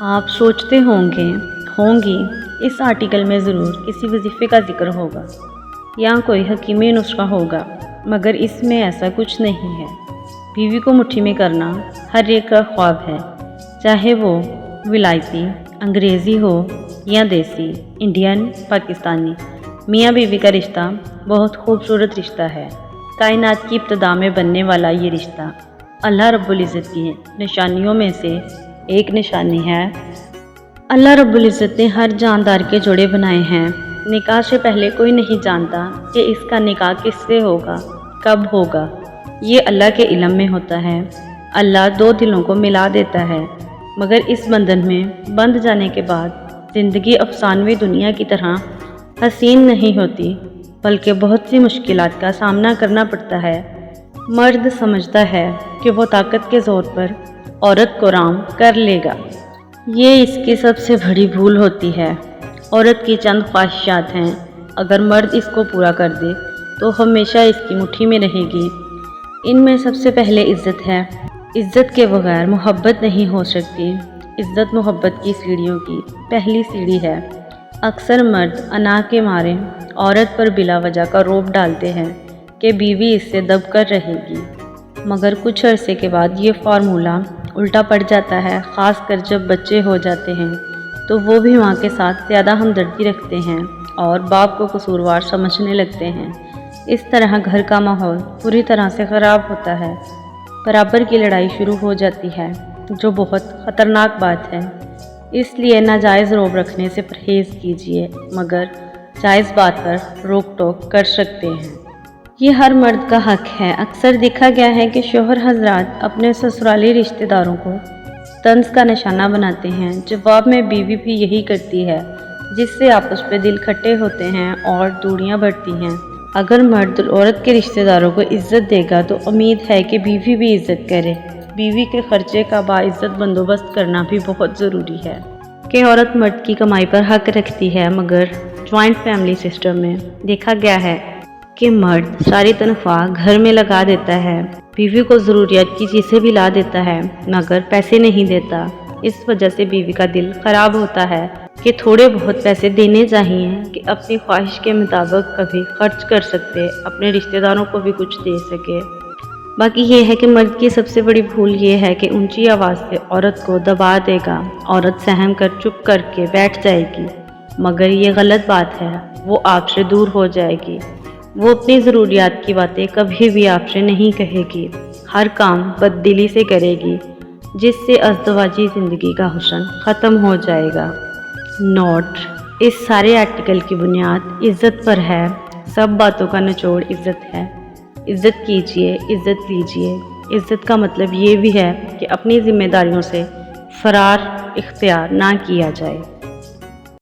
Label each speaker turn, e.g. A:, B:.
A: آپ سوچتے ہونگی اس آرٹیکل میں ضرور کسی وظیفے کا ذکر ہوگا یا کوئی حکیمی نسخہ ہوگا، مگر اس میں ایسا کچھ نہیں ہے۔ بیوی کو مٹھی میں کرنا ہر ایک کا خواب ہے، چاہے وہ ولایتی انگریزی ہو یا دیسی انڈین پاکستانی۔ میاں بیوی کا رشتہ بہت خوبصورت رشتہ ہے۔ کائنات کی ابتدا میں بننے والا یہ رشتہ اللہ رب العزت کی نشانیوں میں سے ایک نشانی ہے۔ اللہ رب العزت نے ہر جاندار کے جوڑے بنائے ہیں۔ نکاح سے پہلے کوئی نہیں جانتا کہ اس کا نکاح کس سے ہوگا، کب ہوگا۔ یہ اللہ کے علم میں ہوتا ہے۔ اللہ دو دلوں کو ملا دیتا ہے، مگر اس بندھن میں بندھ جانے کے بعد زندگی افسانوی دنیا کی طرح حسین نہیں ہوتی، بلکہ بہت سی مشکلات کا سامنا کرنا پڑتا ہے۔ مرد سمجھتا ہے کہ وہ طاقت کے زور پر عورت کو رام کر لے گا۔ یہ اس کی سب سے بڑی بھول ہوتی ہے۔ عورت کی چند خواہشات ہیں، اگر مرد اس کو پورا کر دے تو ہمیشہ اس کی مٹھی میں رہے گی۔ ان میں سب سے پہلے عزت ہے۔ عزت کے بغیر محبت نہیں ہو سکتی۔ عزت محبت کی سیڑھیوں کی پہلی سیڑھی ہے۔ اکثر مرد انا کے مارے عورت پر بلا وجہ کا رعب ڈالتے ہیں کہ بیوی اس سے دب کر رہے گی، مگر کچھ عرصے کے بعد یہ فارمولہ الٹا پڑ جاتا ہے، خاص کر جب بچے ہو جاتے ہیں تو وہ بھی ماں کے ساتھ زیادہ ہمدردی رکھتے ہیں اور باپ کو قصوروار سمجھنے لگتے ہیں۔ اس طرح گھر کا ماحول پوری طرح سے خراب ہوتا ہے۔ برابر کی لڑائی شروع ہو جاتی ہے، جو بہت خطرناک بات ہے۔ اس لیے ناجائز رعب رکھنے سے پرہیز کیجیے، مگر جائز بات پر روک ٹوک کر سکتے ہیں۔ یہ ہر مرد کا حق ہے۔ اکثر دیکھا گیا ہے کہ شوہر حضرات اپنے سسرالی رشتہ داروں کو طنز کا نشانہ بناتے ہیں۔ جواب میں بیوی بھی یہی کرتی ہے، جس سے آپس پہ دل کھٹے ہوتے ہیں اور دوریاں بڑھتی ہیں۔ اگر مرد عورت کے رشتہ داروں کو عزت دے گا تو امید ہے کہ بیوی بھی عزت کرے۔ بیوی کے خرچے کا باعزت بندوبست کرنا بھی بہت ضروری ہے کہ عورت مرد کی کمائی پر حق رکھتی ہے، مگر جوائنٹ فیملی سسٹم میں دیکھا گیا ہے کہ مرد ساری تنخواہ گھر میں لگا دیتا ہے، بیوی کو ضروریات کی چیزیں بھی لا دیتا ہے، مگر پیسے نہیں دیتا۔ اس وجہ سے بیوی کا دل خراب ہوتا ہے کہ تھوڑے بہت پیسے دینے چاہیے کہ اپنی خواہش کے مطابق کبھی خرچ کر سکتے، اپنے رشتہ داروں کو بھی کچھ دے سکے۔ باقی یہ ہے کہ مرد کی سب سے بڑی بھول یہ ہے کہ اونچی آواز سے عورت کو دبا دے گا۔ عورت سہم کر چپ کر کے بیٹھ جائے گی، مگر یہ غلط بات ہے۔ وہ آپ سے دور ہو جائے گی۔ وہ اپنی ضروریات کی باتیں کبھی بھی آپ سے نہیں کہے گی۔ ہر کام بددلی سے کرے گی، جس سے ازدواجی زندگی کا حسن ختم ہو جائے گا۔ نوٹ: اس سارے آرٹیکل کی بنیاد عزت پر ہے۔ سب باتوں کا نچوڑ عزت ہے۔ عزت کیجیے، عزت لیجیے۔ عزت کا مطلب یہ بھی ہے کہ اپنی ذمہ داریوں سے فرار اختیار نہ کیا جائے۔